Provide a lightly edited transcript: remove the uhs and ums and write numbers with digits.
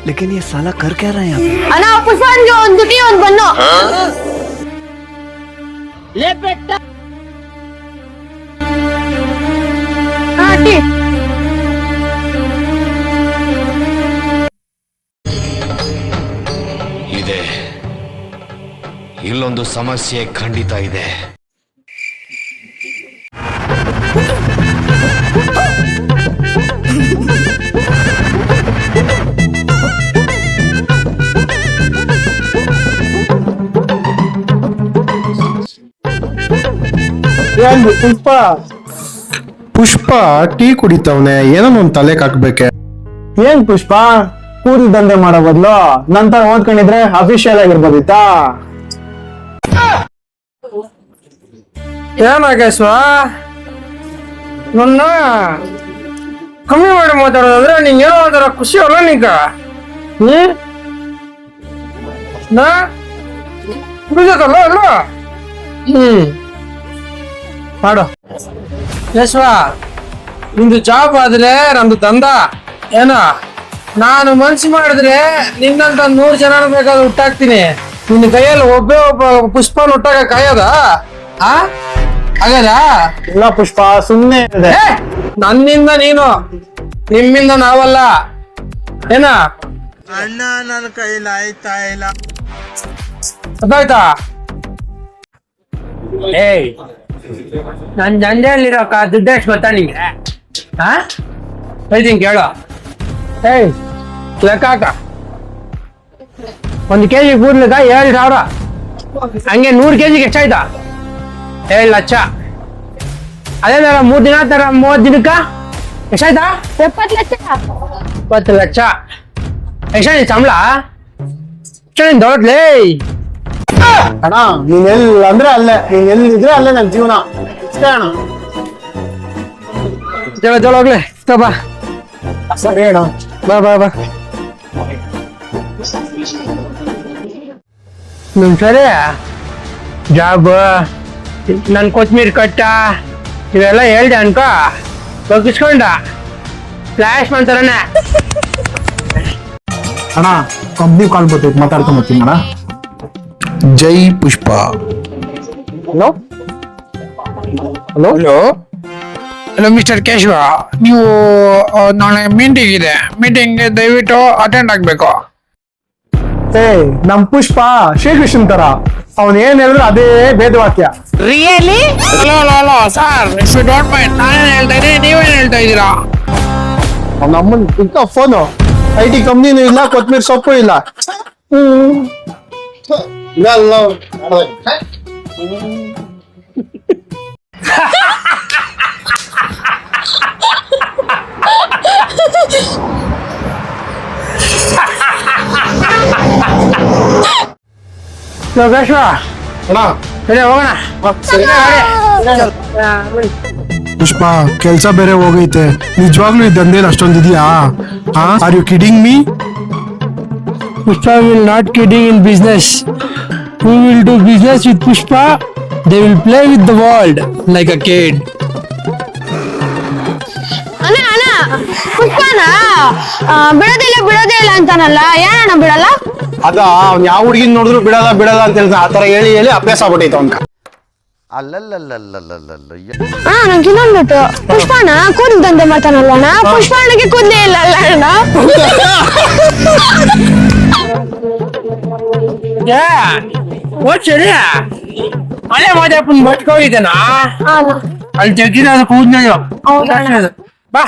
लेकिन ये साला कर क्या रहा है यहाँ पे? ಅಣ್ಣ ಪುಷ್ಪನ್ಗೆ ಒಂದು ದುಟಿ ಒಂದು ಬನ್ನು ಲೇ ಪೆಟ್ಟ ಟೀ ಇದೆ ಇಲ್ಲೊಂದು ಸಮಸ್ಯೆ ಖಂಡಿತ ಇದೆ. ಪುಷ್ಪ ಪುಷ್ಪ ಟೀ ಕುಡಿತವನೆ ಏನೋ ಒಂದ್ ತಲೆಗೆ ಹಾಕ್ಬೇಕೆ. ಏನ್ ಪುಷ್ಪ ಕೂಲಿ ದಂಧೆ ಮಾಡೋ ಬದ್ಲು ನಂತರ ಓದ್ಕೊಂಡಿದ್ರೆ ಅಫಿಷಿಯಲ್ ಆಗಿರ್ಬೋದಿತ್ತಾ? ಏನಾಗೇಶ್ವ ನನ್ನ ಕಮ್ಮಿ ಮಾಡಿ ಮಾತಾಡೋದಾದ್ರೆ ನಿಂಗೆ ಏನೋ ಒಂಥರ ಖುಷಿ ಅಲ್ಲ ನೀಗ ಬಿಜತ್ತಲ್ಲ ಅಲ್ಲ ಮಾಡು ಯಶ್ವ ನಿಂದು ಜಾಬ್ ಆದ್ರೆ ನಮ್ದು ದಂಧ ಏನ ನಾನು ಮನ್ಸು ಮಾಡಿದ್ರೆ ನಿನ್ನಂತ 100 ಜನ ಬೇಕಾದ್ರೆ ಹುಟ್ಟಾಕ್ತೀನಿ. ನಿನ್ನ ಕೈಯಲ್ಲಿ ಒಬ್ಬ ಪುಷ್ಪನ ಹುಟ್ಟಾಕ ಕಾಯದ ಆಗದ ಇಲ್ಲ ಪುಷ್ಪ ಸುಮ್ನೆ ಇದೆ. ನನ್ನಿಂದ ನೀನು ನಿಮ್ಮಿಂದ ನಾವಲ್ಲ ಏನ ಅಣ್ಣ ನನ್ನ ಕೈಲಿ ಆಯ್ತಾ ಇಲ್ಲ. ಅದಾಯ್ತಾ? ಏಯ್ ನನ್ ದಂಧೆಯಲ್ಲಿರೋಕ ದುಡ್ಡು ಎಷ್ಟು ಗೊತ್ತಾ ನಿಂಗೆ? ಹೇಳ್ತೀನಿ ಕೇಳು. ಏಯ್ ಲೆಕ್ಕ ಹಾಕ. 1 kg ಕೂದ್ಲಕ್ಕ 7,000. ಹಂಗೆ 100 kgಗೆ ಎಷ್ಟಾಯ್ತಾ? 7 ಲಕ್ಷ. ಅದೇ ತರ 3 ದಿನ ತರ 30 ದಿನಕ್ಕ ಎಷ್ಟಾಯ್ತಾ? 70 ಲಕ್ಷ. 20 ಲಕ್ಷ. ಎಷ್ಟ ನಿನ್ ಸಂಬಳ? ನಿನ್ ದೊಡ್ಡಲೇ ಅಣ್ಣ ನೀನ್ ಎಲ್ಲಿ ಅಂದ್ರೆ ಅಲ್ಲೇ, ನೀನ್ ಎಲ್ಲಿದ್ರೆ ಅಲ್ಲೇ ನನ್ ಜೀವನ ಅಷ್ಟೇ ಅಣ್ಣ. ಹೋಗ್ಲಿ ಬಾ. ಸರಿ ಅಣ್ಣ, ಬಾ ಬಾ ಬಾ. ನಿಮ್ ಸರಿ ಜಾಬ್ ನನ್ ಕೊತ್ಮೀರಿ ಕಟ್ಟ ಇವೆಲ್ಲ ಹೇಳ್ದೆ ಅನ್ಕೋ ಬಗ್ಗಿಸ್ಕೊಂಡ ಫ್ಲಾಶ್ ಮಾಡ್ತಾರಣ್ಣ. ಅಣ್ಣ ಕಂಪ್ನಿ ಕಾಲ್ ಬರ್ತೈತೆ, ಮಾತಾಡ್ಕೊಂಬತ್ತೀನಿ ಅಣ್ಣ. ಜೈ Pushpa. Hello hello hello hello mister Keshava, ನೀವು ನಾಳೆ ಮೀಟಿಂಗ್ ಇದೆ, ಮೀಟಿಂಗ್ಗೆ ದಯವಿಟ್ಟು ಅಟೆಂಡ್ ಆಗ್ಬೇಕು. ಏ ನಮ್ ಪುಷ್ಪ ಶ್ರೀಕೃಷ್ಣನ್ ತರ, ಅವನ್ ಏನ್ ಹೇಳಿದ್ರು ಅದೇ ವೇದವಾಕ್ಯ. Really? Hello hello hello sir, if you don't mind ನಾನೇನ್ ಹೇಳ್ತಾ ಇದ್ದೀನಿ, ನೀವೇನ್ ಹೇಳ್ತಾ ಇದ್ದೀರಾ? ಅವ್ನ ಅಮ್ಮನ್ ಇಂತ ಫೋನು, IT ಕಂಪ್ನಿನೂ ಇಲ್ಲ, ಕೊತ್ಮೀರಿ ಸೊಪ್ಪು ಇಲ್ಲ. ಯೋಗೇಶ್ವ ಅಣ್ಣ ಸರಿ ಹೋಗೋಣ. ಪುಷ್ಪ ಕೆಲ್ಸ ಬೇರೆ ಹೋಗೈತೆ, ನಿಜವಾಗ್ಲೂ ಈ ದಂಧೆಲ್ ಅಷ್ಟೊಂದಿದ್ಯಾ? Are you kidding me? Pushpa will not kidding in business. Who will do business with Pushpa? They will play with the world like a kid. ಅಣ್ಣ ಅಣ್ಣ ಪುಷ್ಪನ ಬಿಡೋದೇ ಇಲ್ಲ ಅಂತಾನಲ್ಲ, ಏನಣ್ಣ ಬಿಡಲ್ಲ? ಅದ ಅವ್ನ್ ಯಾವ ಹುಡುಗಿನ ನೋಡಿದ್ರು ಬಿಡಲ್ಲ ಬಿಡಲ್ಲ ಅಂತ ಹೇಳ್ದ, ಆತರ ಹೇಳಿ ಹೇಳಿ ಅಭ್ಯಾಸ ಆಗ್ಬಿಟ್ಟೈತೆ ಅವ್ನ್ಕ. ನಂಗೆ ಇನ್ನೊಂದು ಬಿಟ್ಟು ಪುಷ್ಪನ ಕೂದಲು ದಂಧೆ ಮಾಡ್ತಾನಲ್ಲ ಅಣ್ಣ, ಪುಷ್ಪನಿಗೆ ಕೂದಲೇ ಇಲ್ಲ ಅಲ್ಲ ಅಣ್ಣ. ಸರಿ ಅಲ್ಲೇ ಮಾದಪ್ಪನ ಮಟ್ಕೋಗಿದ್ದೇನಾ? ಅಲ್ಲಿ ತೆಗ್ದಿನ ಅದು ಕೂದ್ನದು ಬಾ.